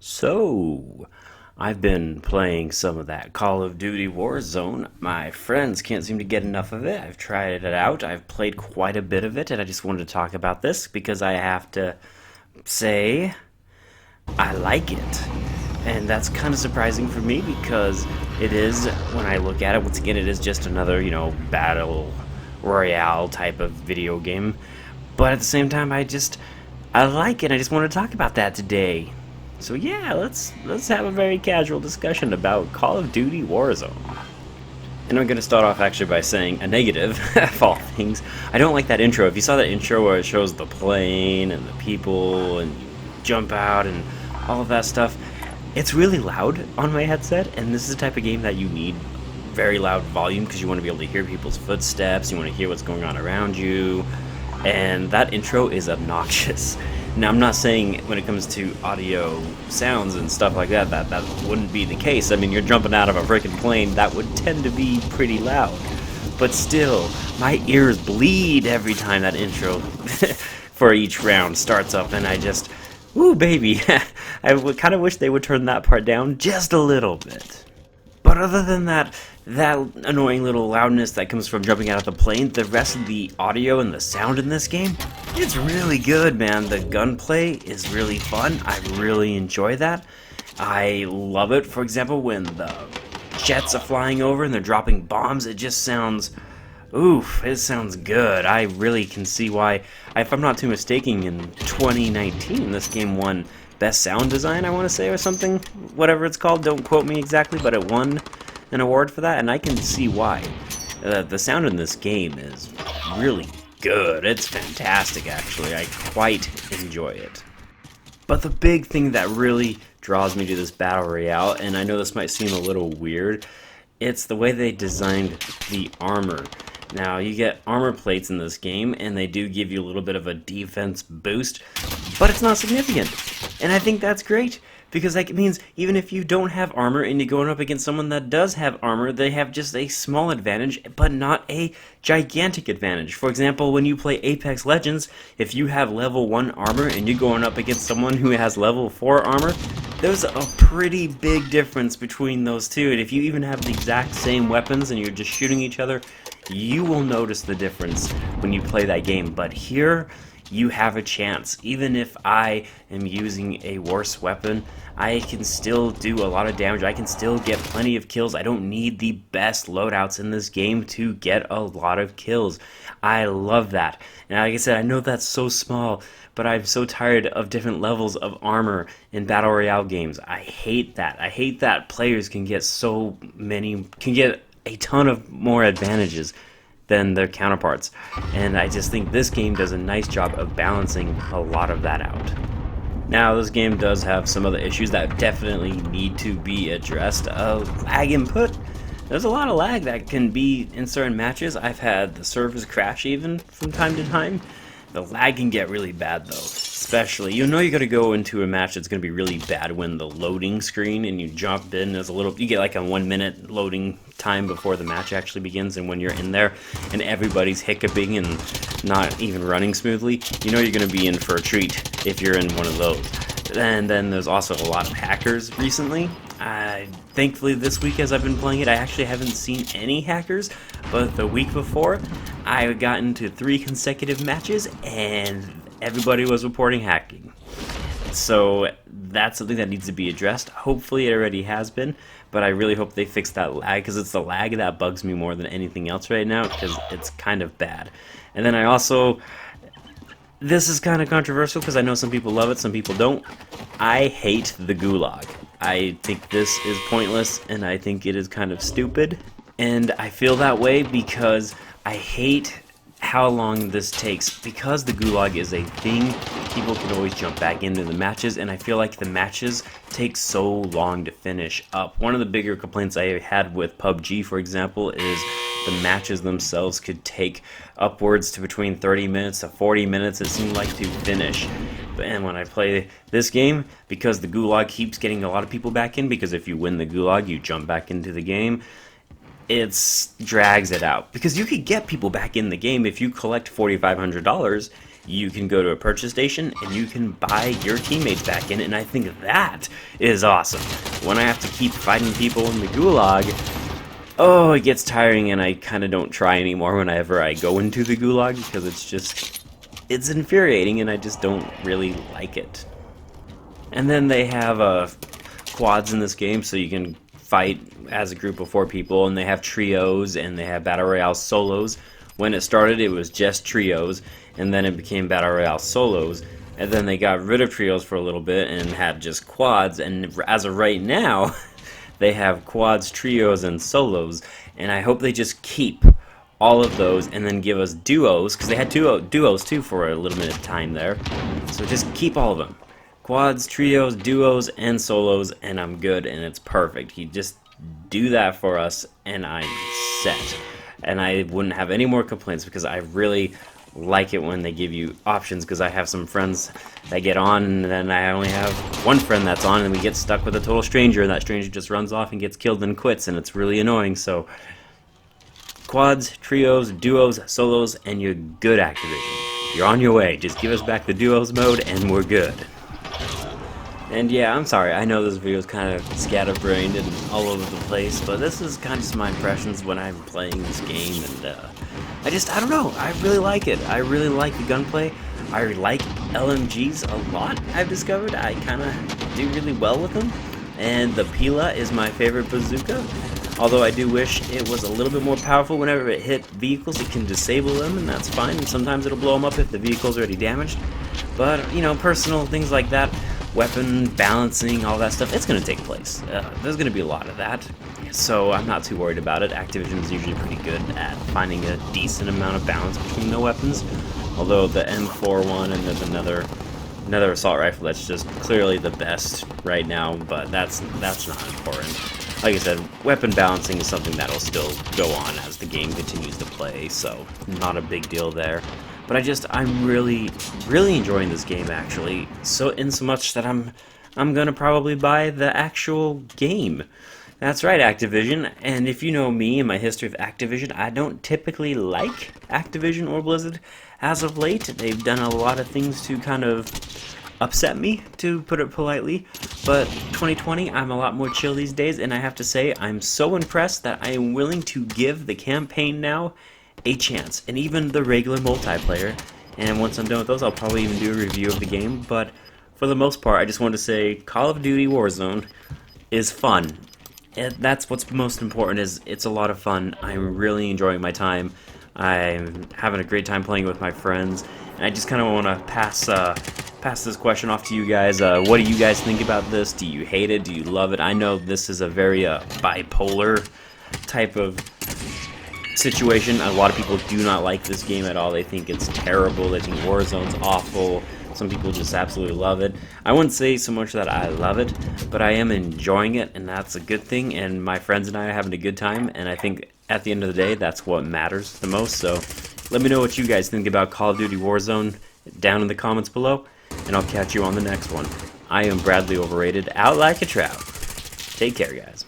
So, I've been playing some of that Call of Duty Warzone. My friends can't seem to get enough of it. I've tried it out. I've played quite a bit of it, and I just wanted to talk about this because I have to say I like it. And that's kind of surprising for me because it is, when I look at it, once again, it is just another, battle royale type of video game. But at the same time, I like it. I just want to talk about that today. So yeah, let's have a very casual discussion about Call of Duty Warzone. And I'm gonna start off actually by saying a negative of all things. I don't like that intro. If you saw that intro where it shows the plane and the people and you jump out and all of that stuff, it's really loud on my headset, and this is the type of game that you need very loud volume because you want to be able to hear people's footsteps, you want to hear what's going on around you, and that intro is obnoxious. Now, I'm not saying when it comes to audio sounds and stuff like that, that wouldn't be the case. I mean, you're jumping out of a freaking plane, that would tend to be pretty loud. But still, my ears bleed every time that intro for each round starts up, and I just, ooh, baby. I kind of wish they would turn that part down just a little bit. But other than that annoying little loudness that comes from jumping out of the plane, the rest of the audio and the sound in this game, it's really good, man. The gunplay is really fun. I really enjoy that. I love it, for example, when the jets are flying over and they're dropping bombs. It just sounds, oof, it sounds good. I really can see why, if I'm not too mistaken, in 2019, this game won Best Sound Design, I want to say, or something. Whatever it's called, don't quote me exactly, but it won an award for that, and I can see why. The sound in this game is really good. It's fantastic, actually. I quite enjoy it. But the big thing that really draws me to this Battle Royale, and I know this might seem a little weird, it's the way they designed the armor. Now, you get armor plates in this game, and they do give you a little bit of a defense boost, but it's not significant. And I think that's great, because that means even if you don't have armor and you're going up against someone that does have armor, they have just a small advantage, but not a gigantic advantage. For example, when you play Apex Legends, if you have level 1 armor and you're going up against someone who has level 4 armor, there's a pretty big difference between those two. And if you even have the exact same weapons and you're just shooting each other, you will notice the difference when you play that game. But here, you have a chance. Even if I am using a worse weapon, I can still do a lot of damage. I can still get plenty of kills. I don't need the best loadouts in this game to get a lot of kills. I love that. And like I said, I know that's so small, but I'm so tired of different levels of armor in Battle Royale games. I hate that. I hate that players can get a ton of more advantages than their counterparts, and I just think this game does a nice job of balancing a lot of that out. Now, this game does have some other issues that definitely need to be addressed. Lag input. There's a lot of lag that can be in certain matches. I've had the servers crash even from time to time. The lag can get really bad though, especially, you know, you're gonna go into a match that's gonna be really bad when the loading screen and you jump in, you get like a 1 minute loading time before the match actually begins, and when you're in there and everybody's hiccuping and not even running smoothly, you know you're gonna be in for a treat if you're in one of those. And then there's also a lot of hackers recently. Thankfully this week as I've been playing it, I actually haven't seen any hackers, but the week before, I got into 3 consecutive matches and everybody was reporting hacking. So that's something that needs to be addressed. Hopefully it already has been, but I really hope they fix that lag, because it's the lag that bugs me more than anything else right now, because it's kind of bad. And then this is kind of controversial because I know some people love it, some people don't. I hate the Gulag. I think this is pointless, and I think it is kind of stupid. And I feel that way because I hate how long this takes. Because the Gulag is a thing, people can always jump back into the matches, and I feel like the matches take so long to finish up. One of the bigger complaints I had with PUBG, for example, is the matches themselves could take upwards to between 30 minutes to 40 minutes, it seemed like, to finish. And when I play this game, because the Gulag keeps getting a lot of people back in, because if you win the Gulag, you jump back into the game, it drags it out. Because you could get people back in the game if you collect $4,500 you can go to a purchase station and you can buy your teammates back in, and I think that is awesome. When I have to keep fighting people in the Gulag, oh, it gets tiring, and I kind of don't try anymore whenever I go into the Gulag, because it's infuriating, and I just don't really like it. And then they have quads in this game, so you can fight as a group of 4 people, and they have trios, and they have Battle Royale solos. When it started, it was just trios, and then it became Battle Royale solos, and then they got rid of trios for a little bit and had just quads, and as of right now, they have quads, trios, and solos, and I hope they just keep all of those and then give us duos, because they had duos too for a little bit of time there, so just keep all of them. Quads, trios, duos, and solos, and I'm good, and it's perfect. You just do that for us, and I'm set. And I wouldn't have any more complaints, because I really like it when they give you options, because I have some friends that get on, and then I only have one friend that's on, and we get stuck with a total stranger, and that stranger just runs off and gets killed and quits, and it's really annoying. So quads, trios, duos, solos, and you're good, Activision. You're on your way. Just give us back the duos mode, and we're good. And yeah, I'm sorry, I know this video is kind of scatterbrained and all over the place, but this is kind of just my impressions when I'm playing this game, and I don't know, I really like it. I really like the gunplay. I like LMGs a lot, I've discovered. I kind of do really well with them, and the Pila is my favorite bazooka. Although I do wish it was a little bit more powerful. Whenever it hit vehicles, it can disable them, and that's fine, and sometimes it'll blow them up if the vehicle's already damaged. But, you know, personal things like that, weapon balancing, all that stuff, it's going to take place. There's going to be a lot of that, so I'm not too worried about it. Activision is usually pretty good at finding a decent amount of balance between the weapons, although the M4 one, and there's another assault rifle that's just clearly the best right now, but that's not important. Like I said, weapon balancing is something that'll still go on as the game continues to play, so not a big deal there. But I'm really enjoying this game, actually. So much that I'm gonna probably buy the actual game. That's right, Activision. And if you know me and my history of Activision, I don't typically like Activision or Blizzard as of late. They've done a lot of things to kind of upset me, to put it politely. But 2020, I'm a lot more chill these days, and I have to say, I'm so impressed that I am willing to give the campaign now a chance, and even the regular multiplayer. And once I'm done with those, I'll probably even do a review of the game. But for the most part, I just want to say Call of Duty Warzone is fun. And that's what's most important, is it's a lot of fun. I'm really enjoying my time. I'm having a great time playing with my friends, and I just kind of want to pass this question off to you guys. What do you guys think about this? Do you hate it? Do you love it? I know this is a very bipolar type of situation. A lot of people do not like this game at all. They think it's terrible. They think Warzone's awful. Some people just absolutely love it. I wouldn't say so much that I love it, but I am enjoying it, and that's a good thing, and my friends and I are having a good time, and I think at the end of the day, that's what matters the most. So let me know what you guys think about Call of Duty Warzone down in the comments below, and I'll catch you on the next one. I am Bradley Overrated, out like a trout. Take care, guys.